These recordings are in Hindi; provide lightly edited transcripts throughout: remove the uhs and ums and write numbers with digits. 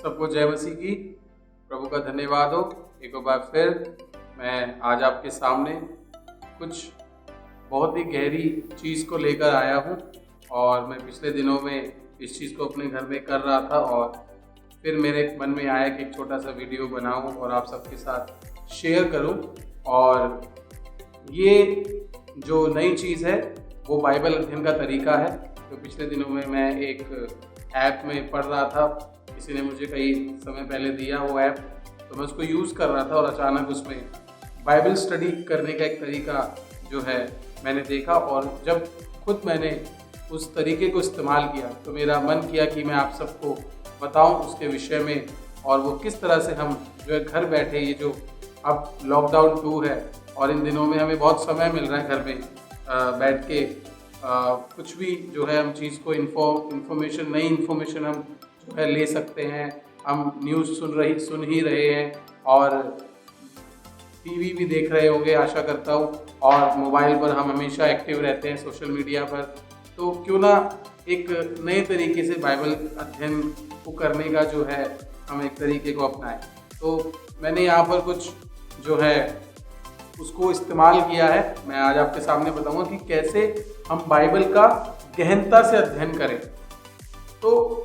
सबको जय मसीह की। प्रभु का धन्यवाद हो। एक बार फिर मैं आज आपके सामने कुछ बहुत ही गहरी चीज़ को लेकर आया हूँ और मैं पिछले दिनों में इस चीज़ को अपने घर में कर रहा था और फिर मेरे मन में आया कि एक छोटा सा वीडियो बनाऊँ और आप सबके साथ शेयर करूँ। और ये जो नई चीज़ है वो बाइबल अध्ययन का तरीका है। तो पिछले दिनों में मैं एक ऐप में पढ़ रहा था, किसी ने मुझे कई समय पहले दिया वो ऐप, तो मैं उसको यूज़ कर रहा था और अचानक उसमें बाइबल स्टडी करने का एक तरीका जो है मैंने देखा। और जब खुद मैंने उस तरीके को इस्तेमाल किया तो मेरा मन किया कि मैं आप सबको बताऊं उसके विषय में, और वो किस तरह से हम जो है घर बैठे, ये जो अब लॉकडाउन 2 है और इन दिनों में हमें बहुत समय मिल रहा है घर में बैठ के कुछ भी जो है हम चीज़ को इन्फॉर्मेशन नई इन्फॉर्मेशन हम जो है ले सकते हैं। हम न्यूज़ सुन ही रहे हैं और टीवी भी देख रहे होंगे आशा करता हूँ, और मोबाइल पर हम हमेशा एक्टिव रहते हैं सोशल मीडिया पर। तो क्यों ना एक नए तरीके से बाइबल अध्ययन को करने का जो है हम एक तरीके को अपनाएं। तो मैंने यहाँ पर कुछ जो है उसको इस्तेमाल किया है। मैं आज आपके सामने बताऊंगा कि कैसे हम बाइबल का गहनता से अध्ययन करें। तो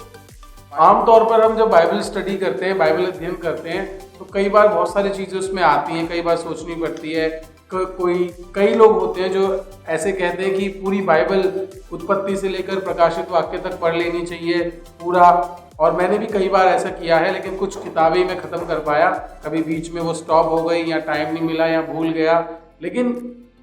आमतौर पर हम जब बाइबल स्टडी करते हैं, बाइबल अध्ययन करते हैं, तो कई बार बहुत सारी चीज़ें उसमें आती हैं, कई बार सोचनी पड़ती है। कई लोग होते हैं जो ऐसे कहते हैं कि पूरी बाइबल उत्पत्ति से लेकर प्रकाशित वाक्य तक पढ़ लेनी चाहिए पूरा। और मैंने भी कई बार ऐसा किया है, लेकिन कुछ किताबें मैं ख़त्म कर पाया, कभी बीच में वो स्टॉप हो गई या टाइम नहीं मिला या भूल गया। लेकिन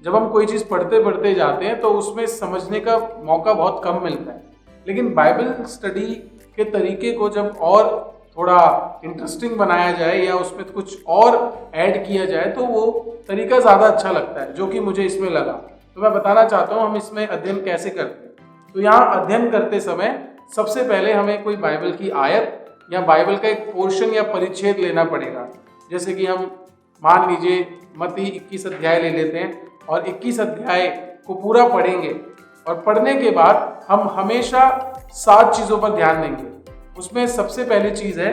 जब हम कोई चीज़ पढ़ते पढ़ते जाते हैं तो उसमें समझने का मौका बहुत कम मिलता है। लेकिन बाइबल स्टडी के तरीके को जब और थोड़ा इंटरेस्टिंग बनाया जाए या उसमें कुछ और ऐड किया जाए तो वो तरीका ज़्यादा अच्छा लगता है, जो कि मुझे इसमें लगा। तो मैं बताना चाहता हूँ हम इसमें अध्ययन कैसे करते हैं। तो यहाँ अध्ययन करते समय सबसे पहले हमें कोई बाइबल की आयत या बाइबल का एक पोर्शन या परिच्छेद लेना पड़ेगा। जैसे कि हम मान लीजिए मत्ती 21 अध्याय ले लेते हैं और 21 अध्याय को पूरा पढ़ेंगे, और पढ़ने के बाद हम हमेशा 7 चीज़ों पर ध्यान देंगे। उसमें सबसे पहली चीज़ है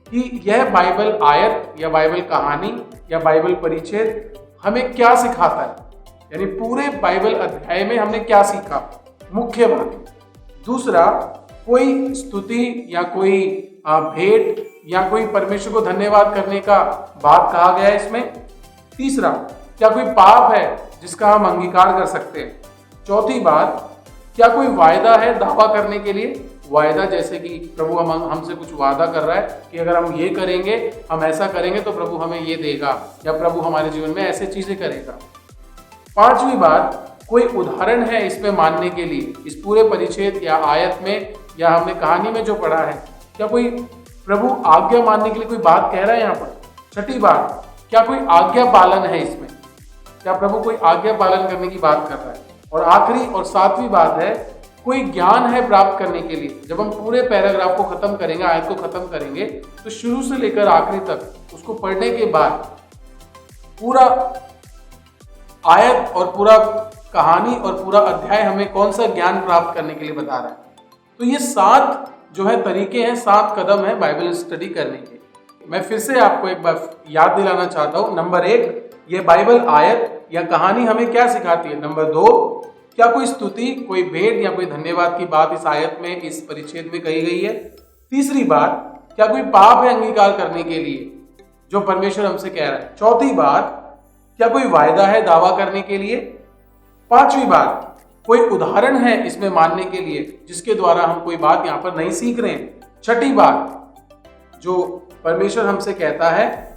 कि यह बाइबल आयत या बाइबल कहानी या बाइबल परिच्छेद हमें क्या सिखाता है, यानी पूरे बाइबल अध्याय में हमने क्या सीखा, मुख्य बात। दूसरा, कोई स्तुति या कोई भेंट या कोई परमेश्वर को धन्यवाद करने का बात कहा गया है इसमें। तीसरा, क्या कोई पाप है जिसका हम अंगीकार कर सकते हैं। चौथी बात, क्या कोई वायदा है दावा करने के लिए, वायदा जैसे कि प्रभु हमसे कुछ वादा कर रहा है कि अगर हम ये करेंगे, हम ऐसा करेंगे तो प्रभु हमें ये देगा, या प्रभु हमारे जीवन में ऐसे चीजें करेगा। पांचवी बात, कोई उदाहरण है इसमें मानने के लिए, इस पूरे परिच्छेद या आयत में या हमने कहानी में जो पढ़ा है, क्या कोई प्रभु आज्ञा मानने के लिए कोई बात कह रहा है यहाँ पर। छठी बात, क्या कोई आज्ञा पालन है इसमें, क्या प्रभु कोई आज्ञा पालन करने की बात कर रहा है। और आखिरी और सातवीं बात है, कोई ज्ञान है प्राप्त करने के लिए। जब हम पूरे पैराग्राफ को खत्म करेंगे, आयत को खत्म करेंगे, तो शुरू से लेकर आखिरी तक उसको पढ़ने के बाद पूरा आयत और पूरा कहानी और पूरा अध्याय हमें कौन सा ज्ञान प्राप्त करने के लिए बता रहा है। तो ये 7 जो है तरीके हैं, 7 कदम है बाइबल स्टडी करने के। मैं फिर से आपको एक बार याद दिलाना चाहता हूँ। नंबर 1, ये बाइबल आयत या कहानी हमें क्या सिखाती है। नंबर 2, क्या कोई स्तुति, कोई भेंट या कोई धन्यवाद की बात इस आयत में, इस परिच्छेद में कही गई है। तीसरी बात, क्या कोई पाप है अंगीकार करने के लिए जो परमेश्वर हमसे कह रहा है। चौथी बात, क्या कोई वायदा है दावा करने के लिए। पांचवी बात, कोई उदाहरण है इसमें मानने के लिए जिसके द्वारा हम कोई बात यहाँ पर नहीं सीख रहे हैं। छठी बात, जो परमेश्वर हमसे कहता है,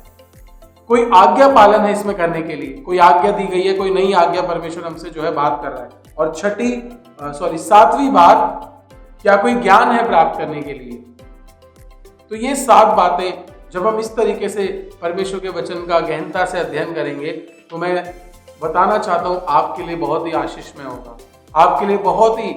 कोई आज्ञा पालन है इसमें करने के लिए, कोई आज्ञा दी गई है, कोई नई आज्ञा परमेश्वर हमसे जो है बात कर रहा है। और सातवीं बात, क्या कोई ज्ञान है प्राप्त करने के लिए। तो ये 7 बातें जब हम इस तरीके से परमेश्वर के वचन का गहनता से अध्ययन करेंगे तो मैं बताना चाहता हूँ आपके लिए बहुत ही आशीषमय होगा, आपके लिए बहुत ही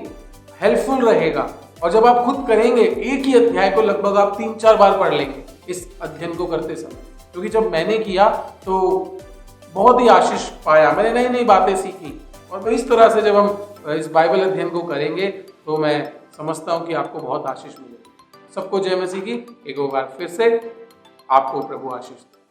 हेल्पफुल रहेगा। और जब आप खुद करेंगे, एक ही अध्याय को लगभग आप 3-4 बार पढ़ लेंगे इस अध्ययन को करते समय। क्योंकि जब मैंने किया तो बहुत ही आशीष पाया, मैंने नई नई बातें सीखी। और इस तरह से जब हम इस बाइबल अध्ययन को करेंगे तो मैं समझता हूँ कि आपको बहुत आशीष मिलेगी। सबको जय मसीह की एक बार फिर से आपको प्रभु आशीष दे।